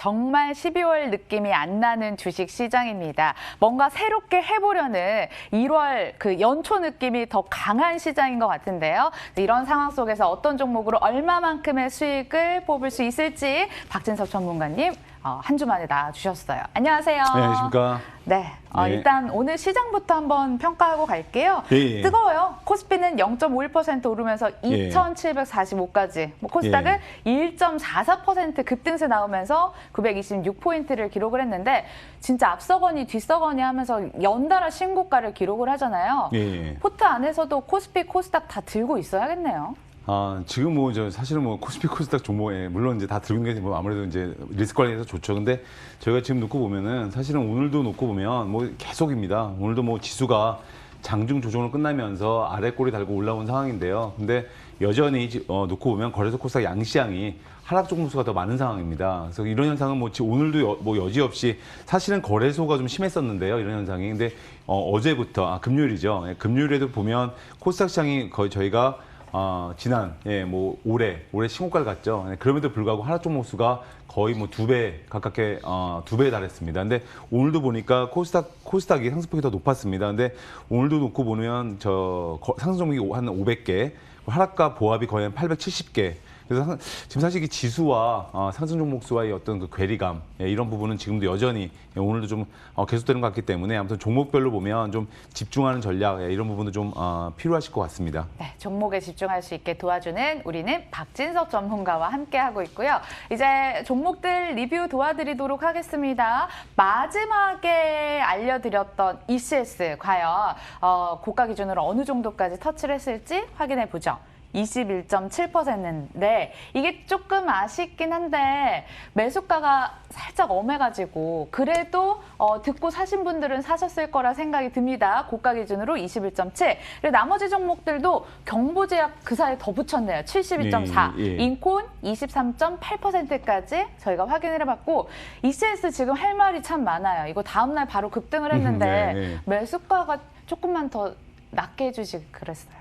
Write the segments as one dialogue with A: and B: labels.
A: 정말 12월 느낌이 안 나는 주식 시장입니다. 뭔가 새롭게 해보려는 1월 그 연초 느낌이 더 강한 시장인 것 같은데요. 이런 상황 속에서 어떤 종목으로 얼마만큼의 수익을 뽑을 수 있을지 박진섭 전문가님 한 주 만에 나와주셨어요. 안녕하세요.
B: 네, 안녕하십니까.
A: 네,
B: 네.
A: 일단 오늘 시장부터 한번 평가하고 갈게요.
B: 예.
A: 뜨거워요. 코스피는 0.51% 오르면서 2,745까지, 코스닥은 1.44% 급등세 나오면서 926포인트를 기록을 했는데 진짜 앞서거니 뒤서거니 하면서 연달아 신고가를 기록을 하잖아요.
B: 예.
A: 포트 안에서도 코스피, 코스닥 다 들고 있어야겠네요.
B: 지금 사실은 코스피 코스닥 종목에 물론 이제 다 들고 있는 게 아무래도 이제 리스크 관리해서 좋죠. 근데 저희가 지금 놓고 보면은 사실은 오늘도 놓고 보면 계속입니다. 오늘도 지수가 장중 조정을 끝나면서 아래 꼬리 달고 올라온 상황인데요. 근데 여전히 놓고 보면 거래소 코스닥 양시장이 하락 종목수가 더 많은 상황입니다. 그래서 이런 현상은 오늘도 여지없이 사실은 거래소가 좀 심했었는데요. 이런 현상이. 근데 어제부터 금요일이죠. 금요일에도 보면 코스닥 시장이 거의 저희가 지난 올해 신고가를 갔죠. 그럼에도 불구하고 하락 종목 수가 거의 2배 가깝게 2배에 달했습니다. 근데 오늘도 보니까 코스닥이 상승폭이 더 높았습니다. 근데 오늘도 놓고 보면 상승 종목이 한 500개, 하락과 보합이 거의 한 870개. 그래서 지금 사실 이 지수와 상승 종목 수와의 어떤 그 괴리감 이런 부분은 지금도 여전히 오늘도 좀 계속되는 것 같기 때문에 아무튼 종목별로 보면 좀 집중하는 전략 이런 부분도 좀 필요하실 것 같습니다. 네,
A: 종목에 집중할 수 있게 도와주는 우리는 박진섭 전문가와 함께하고 있고요. 이제 종목들 리뷰 도와드리도록 하겠습니다. 마지막에 알려드렸던 ECS 과연 고가 기준으로 어느 정도까지 터치를 했을지 확인해 보죠. 21.7%인데 이게 조금 아쉽긴 한데 매수가가 살짝 엄해가지고 그래도 듣고 사신 분들은 사셨을 거라 생각이 듭니다. 고가 기준으로 21.7. 그리고 나머지 종목들도 경보제약 그 사이에 더 붙였네요. 72.4.
B: 예.
A: 인콘 23.8%까지 저희가 확인을 해봤고 ECS 지금 할 말이 참 많아요. 이거 다음날 바로 급등을 했는데 매수가가 조금만 더 낮게 해주시기 그랬어요.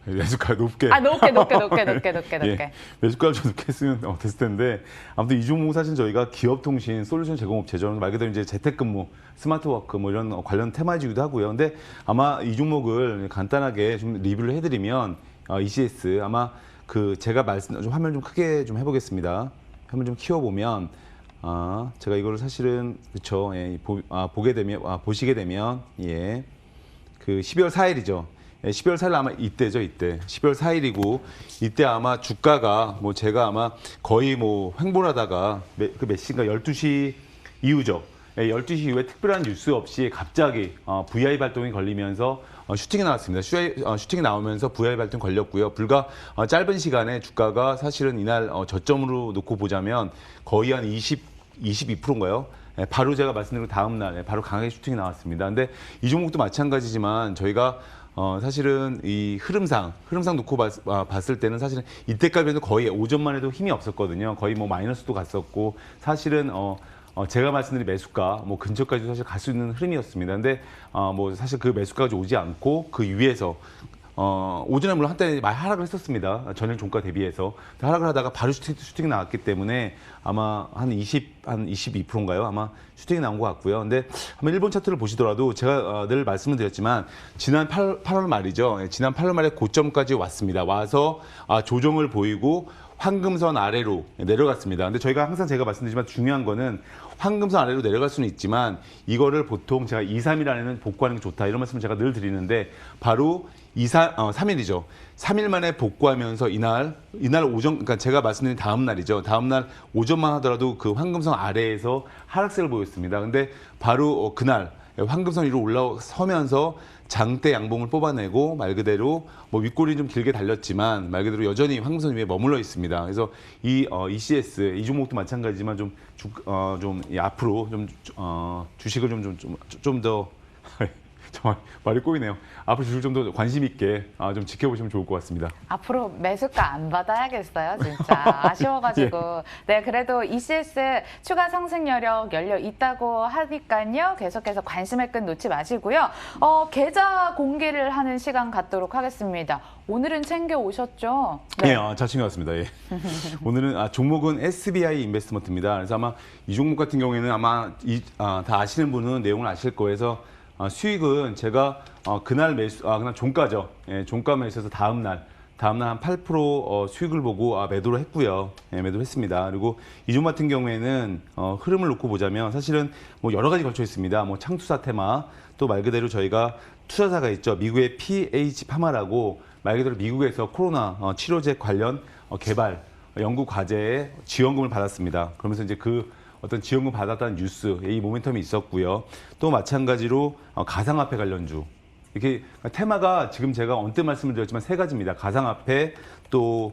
B: 매수가 높게.
A: 높게.
B: 매수가를 좀 높게 했으면 됐을 텐데 아무튼 이 종목 사실 저희가 기업통신 솔루션 제공업체죠. 말 그대로 이제 재택근무, 스마트워크 이런 관련 테마이기도 하고요. 근데 아마 이 종목을 간단하게 좀 리뷰를 해드리면 ECS 아마 제가 화면 좀 크게 좀 해보겠습니다. 화면 좀 키워보면 제가 이거를 사실은 그렇죠. 보시게 되면 그 12월 4일이죠. 12월 4일 아마 이때죠, 이때. 12월 4일이고, 이때 아마 주가가 제가 아마 거의 횡보를 하다가 몇 시인가 12시 이후죠. 12시 이후에 특별한 뉴스 없이 갑자기 VI 발동이 걸리면서 슈팅이 나왔습니다. 슈팅이 나오면서 VI 발동 걸렸고요. 불과 짧은 시간에 주가가 사실은 이날 저점으로 놓고 보자면 거의 한 22%인가요? 바로 제가 말씀드린 다음 날 바로 강하게 슈팅이 나왔습니다. 근데 이 종목도 마찬가지지만 저희가 사실은 이 흐름상 놓고 봤을 때는 사실은 이때까지는 거의 오전만 해도 힘이 없었거든요. 거의 마이너스도 갔었고 사실은 제가 말씀드린 매수가 근처까지 사실 갈 수 있는 흐름이었습니다. 근데 사실 그 매수가까지 오지 않고 그 위에서 오전에 물론 한때 많이 하락을 했었습니다. 전일 종가 대비해서 하락을 하다가 바로 슈팅이 나왔기 때문에 아마 한 22%인가요? 아마 슈팅이 나온 것 같고요. 근데 한번 일본 차트를 보시더라도 제가 늘 말씀을 드렸지만 지난 8월 말이죠. 지난 8월 말에 고점까지 왔습니다. 와서 조정을 보이고 황금선 아래로 내려갔습니다. 근데 저희가 항상 제가 말씀드리지만 중요한 거는 황금선 아래로 내려갈 수는 있지만 이거를 보통 제가 2, 3일 안에는 복구하는 게 좋다 이런 말씀을 제가 늘 드리는데 바로 3일이죠. 3일 만에 복구하면서 이날 오전, 그러니까 제가 말씀드린 다음 날이죠. 다음 날 오전만 하더라도 그 황금선 아래에서 하락세를 보였습니다. 근데 바로 그날 황금선 위로 올라서면서 장대 양봉을 뽑아내고 말 그대로 윗골이 좀 길게 달렸지만 말 그대로 여전히 황금선 위에 머물러 있습니다. 그래서 이 ECS 이 종목도 마찬가지지만 앞으로 주식을 좀 더 정말 말이 꼬이네요. 앞으로 주식 좀 더 관심 있게 좀 지켜보시면 좋을 것 같습니다.
A: 앞으로 매수가 안 받아야겠어요, 진짜. 아쉬워가지고. 네, 그래도 ECS 추가 상승 여력 열려 있다고 하니까요. 계속해서 관심의 끈 놓지 마시고요. 계좌 공개를 하는 시간 갖도록 하겠습니다. 오늘은 챙겨 오셨죠?
B: 네, 잘 챙겨왔습니다. 예. 오늘은 종목은 SBI 인베스트먼트입니다. 그래서 아마 이 종목 같은 경우에는 아마 다 아시는 분은 내용을 아실 거여서 수익은 제가 그날 그날 종가죠. 예, 종가 매수해서 다음날 한 8% 수익을 보고 매도를 했고요. 예, 매도를 했습니다. 그리고 이 종목 같은 경우에는 흐름을 놓고 보자면 사실은 뭐 여러 가지 걸쳐 있습니다. 뭐 창투사 테마, 또 말 그대로 저희가 투자사가 있죠. 미국의 PH 파마라고 말 그대로 미국에서 코로나 치료제 관련 개발 연구 과제에 지원금을 받았습니다. 그러면서 이제 그 어떤 지원금 받았다는 뉴스, 이 모멘텀이 있었고요. 또 마찬가지로 가상화폐 관련주. 이렇게 테마가 지금 제가 언뜻 말씀을 드렸지만 세 가지입니다. 가상화폐, 또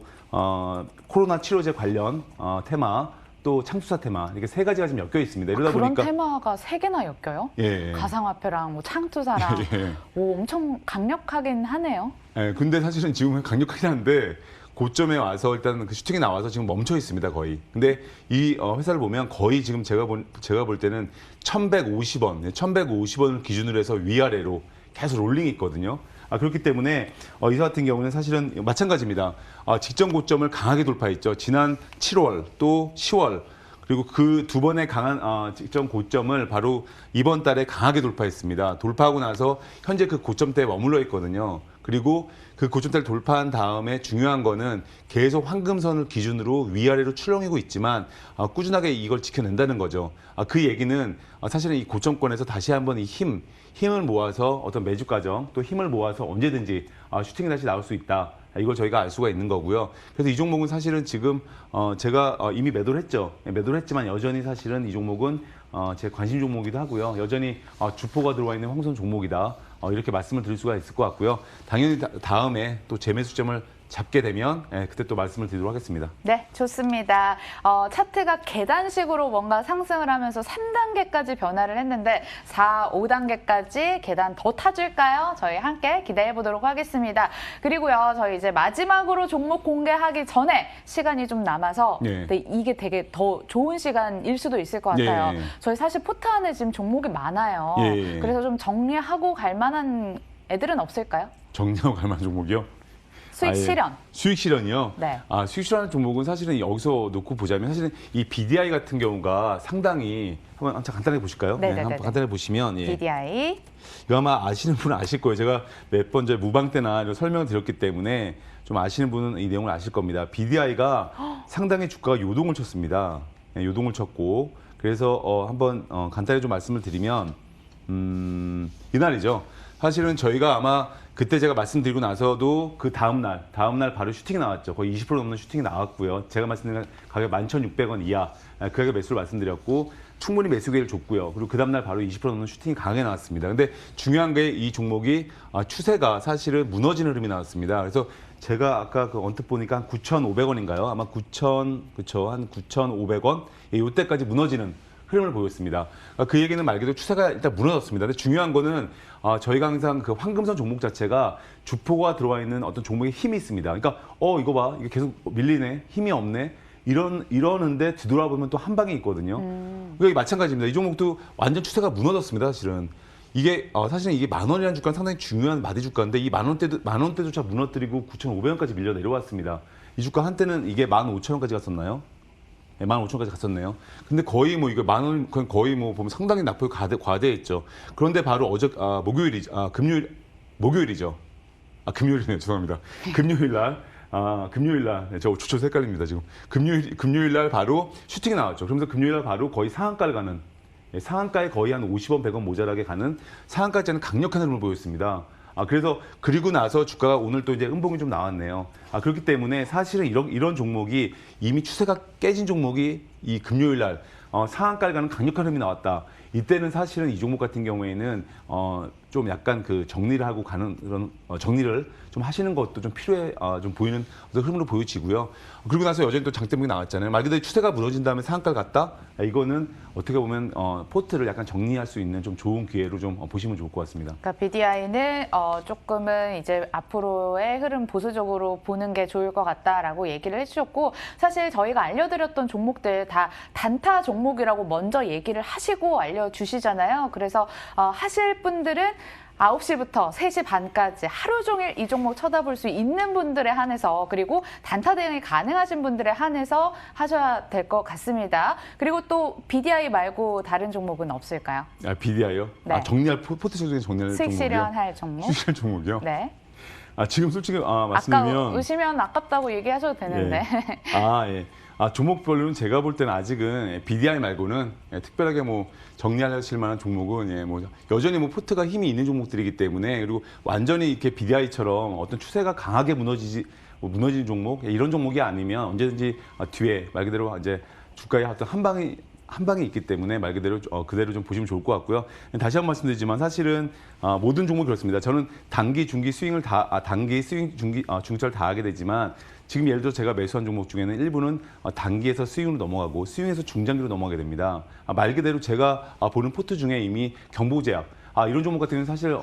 B: 코로나 치료제 관련 테마, 또 창투사 테마, 이렇게 세 가지가 지금 엮여 있습니다. 이러다
A: 그런
B: 보니까
A: 테마가 세 개나 엮여요?
B: 예.
A: 가상화폐랑 뭐 창투사랑
B: 예.
A: 오, 엄청 강력하긴 하네요.
B: 예, 근데 사실은 지금 강력하긴 한데 고점에 와서 일단 그 슈팅이 나와서 지금 멈춰 있습니다, 거의. 근데 이 회사를 보면 거의 지금 제가 볼 때는 1,150원, 1,150원을 기준으로 해서 위아래로 계속 롤링이 있거든요. 그렇기 때문에 이 회사 같은 경우는 사실은 마찬가지입니다. 직전 고점을 강하게 돌파했죠. 지난 7월 또 10월 그리고 그 두 번의 강한 직전 고점을 바로 이번 달에 강하게 돌파했습니다. 돌파하고 나서 현재 그 고점대에 머물러 있거든요. 그리고 그 고점대를 돌파한 다음에 중요한 거는 계속 황금선을 기준으로 위아래로 출렁이고 있지만 꾸준하게 이걸 지켜낸다는 거죠. 그 얘기는 사실은 이 고점권에서 다시 한번 이 힘을 모아서 어떤 매주 과정 또 힘을 모아서 언제든지 슈팅이 다시 나올 수 있다. 이걸 저희가 알 수가 있는 거고요. 그래서 이 종목은 사실은 지금 제가 이미 매도를 했죠. 매도를 했지만 여전히 사실은 이 종목은 제 관심 종목이기도 하고요. 여전히 주포가 들어와 있는 황선 종목이다. 이렇게 말씀을 드릴 수가 있을 것 같고요. 당연히 다음에 또 재매수점을 잡게 되면 그때 또 말씀을 드리도록 하겠습니다.
A: 네, 좋습니다. 차트가 계단식으로 뭔가 상승을 하면서 3단계까지 변화를 했는데 4, 5단계까지 계단 더 타줄까요? 저희 함께 기대해 보도록 하겠습니다. 그리고요, 저희 이제 마지막으로 종목 공개하기 전에 시간이 좀 남아서
B: 네.
A: 이게 되게 더 좋은 시간일 수도 있을 것 같아요.
B: 네.
A: 저희 사실 포트 안에 지금 종목이 많아요.
B: 예.
A: 그래서 좀 정리하고 갈 만한 애들은 없을까요?
B: 정리하고 갈 만한 종목이요?
A: 수익 실현.
B: 수익 실현이요?
A: 네.
B: 수익 실현 종목은 사실은 여기서 놓고 보자면 사실은 이 BDI 같은 경우가 상당히 한번 간단하게 보실까요?
A: 네네네네.
B: 한번 간단하게 보시면
A: BDI.
B: 이거 아마 아시는 분은 아실 거예요. 제가 몇 번 무방 때나 이런 설명을 드렸기 때문에 좀 아시는 분은 이 내용을 아실 겁니다. BDI가 상당히 주가가 요동을 쳤습니다. 요동을 쳤고 그래서 한번 간단히 좀 말씀을 드리면 이날이죠. 사실은 저희가 아마 그때 제가 말씀드리고 나서도 그 다음날 바로 슈팅이 나왔죠. 거의 20% 넘는 슈팅이 나왔고요. 제가 말씀드린 가격 11,600원 이하 그 가격 매수를 말씀드렸고 충분히 매수 기회를 줬고요. 그리고 그 다음날 바로 20% 넘는 슈팅이 강하게 나왔습니다. 근데 중요한 게 이 종목이 추세가 사실은 무너지는 흐름이 나왔습니다. 그래서 제가 아까 그 언뜻 보니까 한 9,500원인가요? 아마 9,500원 이때까지 무너지는 흐름을 보였습니다. 그 얘기는 말 그대로 추세가 일단 무너졌습니다. 근데 중요한 거는 저희가 항상 그 황금선 종목 자체가 주포가 들어와 있는 어떤 종목의 힘이 있습니다. 그러니까 이거 봐, 이게 계속 밀리네, 힘이 없네. 이러는데 뒤돌아보면 또 한 방이 있거든요. 그러니까 마찬가지입니다. 이 종목도 완전 추세가 무너졌습니다. 사실은 이게 사실은 이게 10,000원이라는 주가는 상당히 중요한 마디 주가인데 이 만 원대조차 무너뜨리고 9,500원까지 밀려 내려왔습니다. 이 주가 한때는 이게 15,000원까지 갔었나요? 15,000원까지 갔었네요. 근데 거의 뭐 이거 10,000원 거의 뭐 보면 상당히 낙폭이 과대했죠. 그런데 바로 목요일이죠. 금요일이네요. 죄송합니다. 금요일 날, 저 주초서 헷갈립니다, 지금. 금요일 날 바로 슈팅이 나왔죠. 그러면서 금요일 날 바로 거의 상한가를 가는, 상한가에 거의 한 50원, 100원 모자라게 가는 상한가짜는 강력한 흐름을 보였습니다. 그래서 그리고 나서 주가가 오늘 또 이제 음봉이 좀 나왔네요. 그렇기 때문에 사실은 이런 종목이 이미 추세가 깨진 종목이 이 금요일 날 상한가를 가는 강력한 흐름이 나왔다. 이때는 사실은 이 종목 같은 경우에는 좀 약간 그 정리를 하고 가는 그런 정리를 좀 하시는 것도 좀 필요해 좀 보이는 어떤 흐름으로 보여지고요. 그리고 나서 여전히 또 장대목이 나왔잖아요. 말 그대로 추세가 무너진 다음에 상한가를 갔다. 이거는 어떻게 보면 포트를 약간 정리할 수 있는 좀 좋은 기회로 좀 보시면 좋을 것 같습니다.
A: 그러니까 BDI는 조금은 이제 앞으로의 흐름 보수적으로 보는 게 좋을 것 같다라고 얘기를 해주셨고, 사실 저희가 알려드렸던 종목들 다 단타 종목이라고 먼저 얘기를 하시고 알려주시잖아요. 그래서 하실 분들은 9시부터 3시 반까지 하루 종일 이 종목 쳐다볼 수 있는 분들에 한해서, 그리고 단타 대응이 가능하신 분들에 한해서 하셔야 될 것 같습니다. 그리고 또 BDI 말고 다른 종목은 없을까요?
B: BDI요?
A: 네.
B: 정리할 포트 중에 정리할
A: 수익
B: 종목이요?
A: 실현할 종목?
B: 수익 실현 종목이요?
A: 네.
B: 지금 솔직히
A: 아까
B: 말씀드리면
A: 의시면 아깝다고 얘기하셔도 되는데.
B: 예. 종목별로는 제가 볼 때는 아직은 BDI 말고는 특별하게 뭐 정리하실 만한 종목은 뭐 여전히 뭐 포트가 힘이 있는 종목들이기 때문에, 그리고 완전히 이렇게 BDI처럼 어떤 추세가 강하게 무너지는 종목, 이런 종목이 아니면 언제든지 뒤에 말 그대로 이제 주가의 어떤 한 방이 있기 때문에 말 그대로 그대로 좀 보시면 좋을 것 같고요. 다시 한번 말씀드리지만 사실은 모든 종목이 그렇습니다. 저는 단기, 중기 스윙을 단기, 스윙, 중기, 중철 다 하게 되지만, 지금 예를 들어 제가 매수한 종목 중에는 일부는 단기에서 스윙으로 넘어가고 스윙에서 중장기로 넘어가게 됩니다. 말 그대로 제가 보는 포트 중에 이미 경보제약, 이런 종목 같은 경우는 사실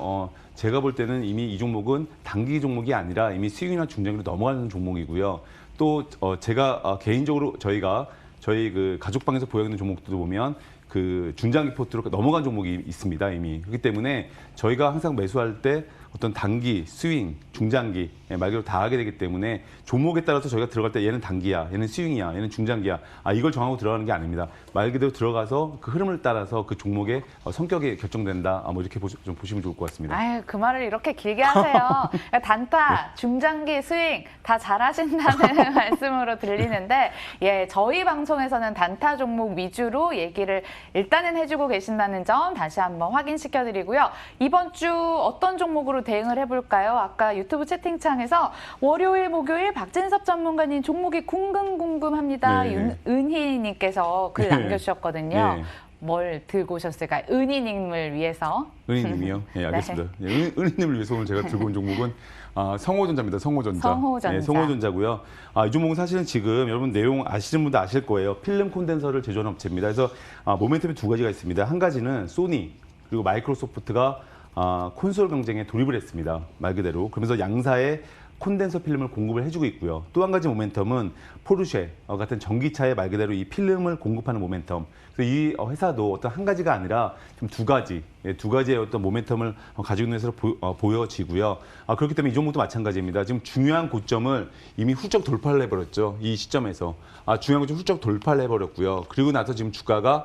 B: 제가 볼 때는 이미 이 종목은 단기 종목이 아니라 이미 스윙이나 중장기로 넘어가는 종목이고요. 또 제가 개인적으로 저희 그 가족방에서 보여있는 종목들도 보면 그 중장기 포트로 넘어간 종목이 있습니다, 이미. 그렇기 때문에 저희가 항상 매수할 때 어떤 단기, 스윙, 중장기 말 그대로 다 하게 되기 때문에 종목에 따라서 저희가 들어갈 때 얘는 단기야, 얘는 스윙이야, 얘는 중장기야, 이걸 정하고 들어가는 게 아닙니다. 말 그대로 들어가서 그 흐름을 따라서 그 종목의 성격이 결정된다. 뭐 이렇게 좀 보시면 좋을 것 같습니다.
A: 아유, 그 말을 이렇게 길게 하세요. 단타, 중장기, 스윙 다 잘하신다는 말씀으로 들리는데, 저희 방송에서는 단타 종목 위주로 얘기를 일단은 해주고 계신다는 점 다시 한번 확인시켜드리고요. 이번 주 어떤 종목으로 대응을 해볼까요? 아까 유튜브 채팅창에서 월요일, 목요일 박진섭 전문가님 종목이 궁금합니다.
B: 네.
A: 은희님께서 글
B: 네.
A: 남겨주셨거든요.
B: 네.
A: 뭘 들고 오셨을까요? 은희님을 위해서.
B: 은희님이요? 알겠습니다. 은희님을 위해서 오늘 제가 들고 온 종목은 성호전자입니다. 성호전자.
A: 성호전자.
B: 성호전자고요. 이 종목은 사실은 지금 여러분 내용 아시는 분도 아실 거예요. 필름 콘덴서를 제조하는 업체입니다. 그래서 모멘텀이 두 가지가 있습니다. 한 가지는 소니 그리고 마이크로소프트가 콘솔 경쟁에 돌입을 했습니다. 말 그대로. 그러면서 양사의 콘덴서 필름을 공급을 해주고 있고요. 또 한 가지 모멘텀은 포르쉐 같은 전기차에 말 그대로 이 필름을 공급하는 모멘텀. 그래서 이 회사도 어떤 한 가지가 아니라 좀 두 가지의 어떤 모멘텀을 가지고 있는 것으로 보여지고요. 그렇기 때문에 이 종목도 마찬가지입니다. 지금 중요한 고점을 이미 훌쩍 돌파를 해버렸죠. 이 시점에서. 중요한 고점 훌쩍 돌파를 해버렸고요. 그리고 나서 지금 주가가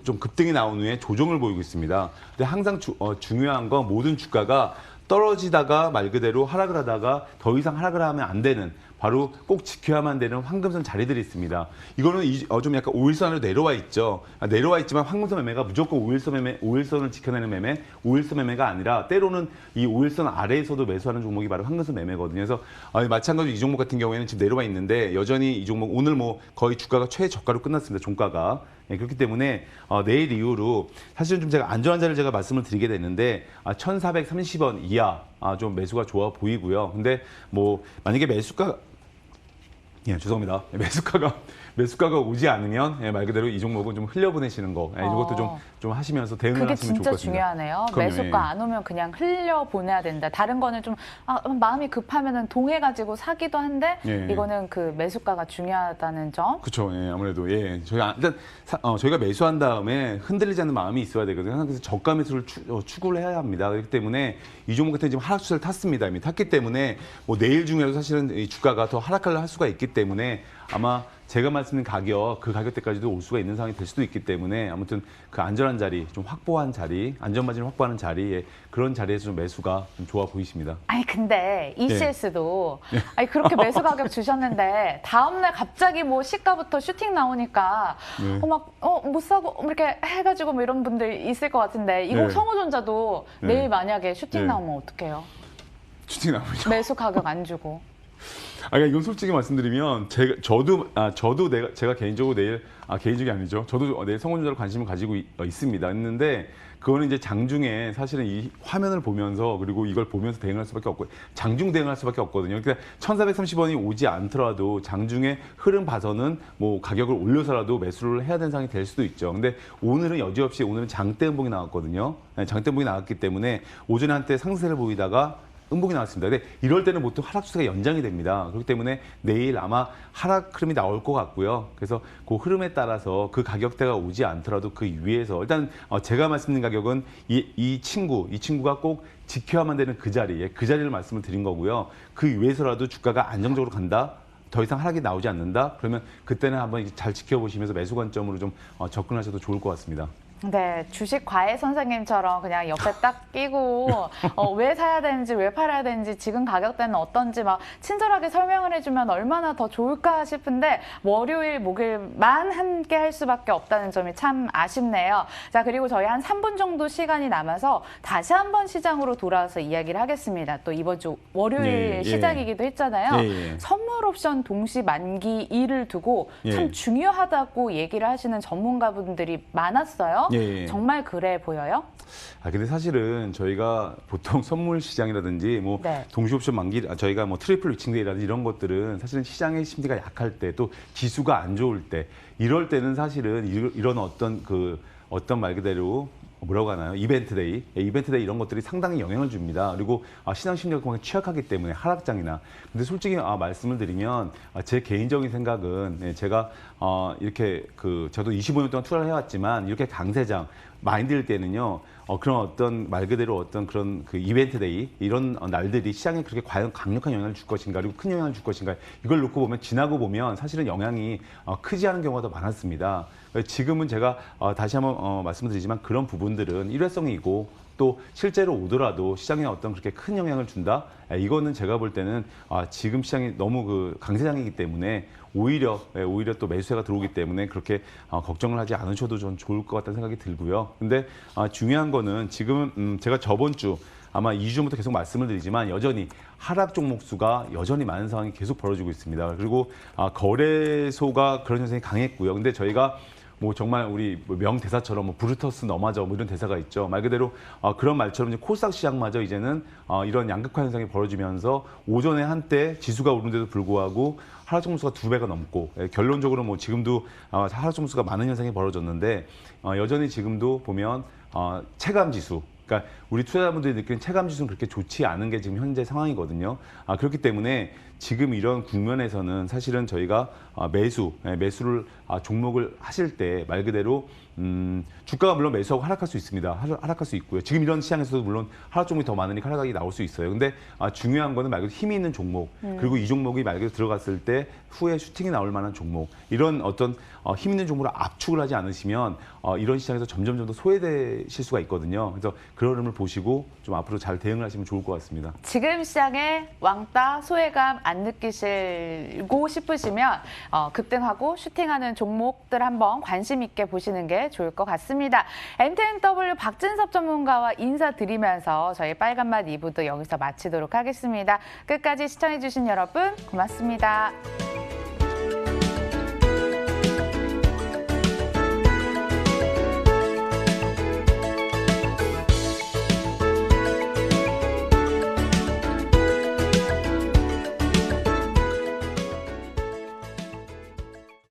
B: 좀 급등이 나온 후에 조정을 보이고 있습니다. 근데 항상 중요한 건 모든 주가가 떨어지다가 말 그대로 하락을 하다가 더 이상 하락을 하면 안 되는, 바로 꼭 지켜야만 되는 황금선 자리들이 있습니다. 이거는 좀 약간 5일선으로 내려와 있죠. 내려와 있지만 황금선 매매가 무조건 5일선을 지켜내는 매매, 5일선 매매가 아니라 때로는 이 5일선 아래에서도 매수하는 종목이 바로 황금선 매매거든요. 그래서 마찬가지로 이 종목 같은 경우에는 지금 내려와 있는데 여전히 이 종목 오늘 뭐 거의 주가가 최저가로 끝났습니다. 종가가. 그렇기 때문에 내일 이후로 사실은 좀 제가 안전한 자리를 제가 말씀을 드리게 되는데 1,430원 이하 좀 매수가 좋아 보이고요. 근데 뭐 만약에 죄송합니다. 매수가가 오지 않으면 말 그대로 이 종목은 좀 흘려보내시는 거, 이것도 좀 하시면서 대응을
A: 그게
B: 하시면 좋을 것
A: 진짜
B: 같습니다.
A: 중요하네요.
B: 그럼요,
A: 매수가 안 오면 그냥 흘려보내야 된다. 다른 거는 좀 마음이 급하면 동해가지고 사기도 한데 이거는 그 매수가가 중요하다는 점.
B: 그렇죠. 아무래도 저희가 일단 저희가 매수한 다음에 흔들리지 않는 마음이 있어야 되거든요. 그래서 저가 매수를 추구를 해야 합니다. 그렇기 때문에 이 종목 같은 지금 하락 추세를 탔습니다. 이미 탔기 때문에 뭐 내일 중에도 사실은 이 주가가 더 하락할 수가 있기 때문에 아마 제가 말씀드린 그 가격대까지도 올 수가 있는 상황이 될 수도 있기 때문에 아무튼 그 안전한 자리, 좀 확보한 자리, 안전마진을 확보하는 자리에 그런 자리에서 좀 매수가 좀 좋아 보이십니다.
A: 근데 ECS도 그렇게 매수 가격 주셨는데 다음날 갑자기 뭐 시가부터 슈팅 나오니까 못 사고 이렇게 해가지고 뭐 이런 분들 있을 것 같은데 이거 성호전자도 내일 만약에 슈팅 나오면 어떡해요?
B: 슈팅 나오죠.
A: 매수 가격 안 주고.
B: 그러니까 이건 솔직히 말씀드리면 제가 개인적으로 내일 개인적이 아니죠. 저도 내일 성원주자로 관심을 가지고 있습니다. 있는데 그거는 이제 장중에 사실은 이 화면을 보면서 그리고 이걸 보면서 대응할 수밖에 없고 장중 대응할 수밖에 없거든요. 그러니까 1,430원이 오지 않더라도 장중에 흐름 봐서는 뭐 가격을 올려서라도 매수를 해야 되는 상황이 될 수도 있죠. 근데 오늘은 여지없이 오늘은 장대 음봉이 나왔거든요. 장대 음봉이 나왔기 때문에 오전에 한때 상승세를 보이다가 음봉이 나왔습니다. 근데 이럴 때는 보통 하락 추세가 연장이 됩니다. 그렇기 때문에 내일 아마 하락 흐름이 나올 것 같고요. 그래서 그 흐름에 따라서 그 가격대가 오지 않더라도 그 위에서 일단 제가 말씀드린 가격은 이 친구가 꼭 지켜야만 되는 그 자리를 말씀을 드린 거고요. 그 위에서라도 주가가 안정적으로 간다. 더 이상 하락이 나오지 않는다. 그러면 그때는 한번 잘 지켜보시면서 매수 관점으로 좀 접근하셔도 좋을 것 같습니다.
A: 네, 주식 과외 선생님처럼 그냥 옆에 딱 끼고 왜 사야 되는지 왜 팔아야 되는지 지금 가격대는 어떤지 막 친절하게 설명을 해주면 얼마나 더 좋을까 싶은데 월요일, 목요일만 함께 할 수밖에 없다는 점이 참 아쉽네요. 자, 그리고 저희 한 3분 정도 시간이 남아서 다시 한번 시장으로 돌아와서 이야기를 하겠습니다. 또 이번 주 월요일 시작이기도 했잖아요. 선물 옵션 동시 만기 일을 두고 참 중요하다고 얘기를 하시는 전문가분들이 많았어요. 정말 그래 보여요?
B: 근데 사실은 저희가 보통 선물 시장이라든지 뭐 동시옵션 만기, 저희가 뭐 트리플 위칭데이라든지 이런 것들은 사실은 시장의 심리가 약할 때 또 지수가 안 좋을 때 이럴 때는 사실은 이런 어떤 말 그대로 뭐라고 하나요? 이벤트 데이 이런 것들이 상당히 영향을 줍니다. 그리고 시장 심리가 굉장히 취약하기 때문에 하락장이나. 근데 솔직히 말씀을 드리면 제 개인적인 생각은 제가 이렇게 저도 25년 동안 투자를 해왔지만 이렇게 강세장 마인드일 때는요. 그런 어떤 말 그대로 어떤 그런 이벤트 데이 이런 날들이 시장에 그렇게 과연 강력한 영향을 줄 것인가 그리고 큰 영향을 줄 것인가 이걸 놓고 보면 지나고 보면 사실은 영향이 크지 않은 경우가 더 많았습니다. 지금은 제가 다시 한번 말씀드리지만 그런 부분들은 일회성이고 또 실제로 오더라도 시장에 어떤 그렇게 큰 영향을 준다? 이거는 제가 볼 때는 지금 시장이 너무 강세장이기 때문에 오히려 또 매수세가 들어오기 때문에 그렇게 걱정을 하지 않으셔도 좀 좋을 것 같다는 생각이 들고요. 근데 중요한 거는 지금 제가 저번 주 아마 2주 전부터 계속 말씀을 드리지만 여전히 하락 종목 수가 여전히 많은 상황이 계속 벌어지고 있습니다. 그리고 거래소가 그런 현상이 강했고요. 근데 저희가 뭐 정말 우리 명대사처럼 뭐 브루터스 너마저 뭐 이런 대사가 있죠. 말 그대로 그런 말처럼 이제 코스닥 시장마저 이제는 이런 양극화 현상이 벌어지면서 오전에 한때 지수가 오르는데도 불구하고 하락 종목수가 2배가 넘고 결론적으로 뭐 지금도 하락 종목수가 많은 현상이 벌어졌는데 여전히 지금도 보면 체감 지수 그러니까 우리 투자자분들이 느끼는 체감 지수는 그렇게 좋지 않은 게 지금 현재 상황이거든요. 그렇기 때문에 지금 이런 국면에서는 사실은 저희가 매수를 종목을 하실 때 말 그대로 주가가 물론 매수하고 하락할 수 있습니다. 하락할 수 있고요. 지금 이런 시장에서도 물론 하락 종목이 더 많으니까 하락이 나올 수 있어요. 근데 중요한 거는 말 그대로 힘이 있는 종목 그리고 이 종목이 말 그대로 들어갔을 때 후에 슈팅이 나올 만한 종목 이런 어떤 힘 있는 종목으로 압축을 하지 않으시면 이런 시장에서 점점 더 소외되실 수가 있거든요. 그래서 그런 흐름을 보시고 좀 앞으로 잘 대응을 하시면 좋을 것 같습니다.
A: 지금 시장에 왕따 소외감 안 느끼시고 싶으시면 급등하고 슈팅하는 종목들 한번 관심 있게 보시는 게 좋을 것 같습니다. NTNW 박진섭 전문가와 인사드리면서 저희 빨간맛 2부도 여기서 마치도록 하겠습니다. 끝까지 시청해주신 여러분 고맙습니다.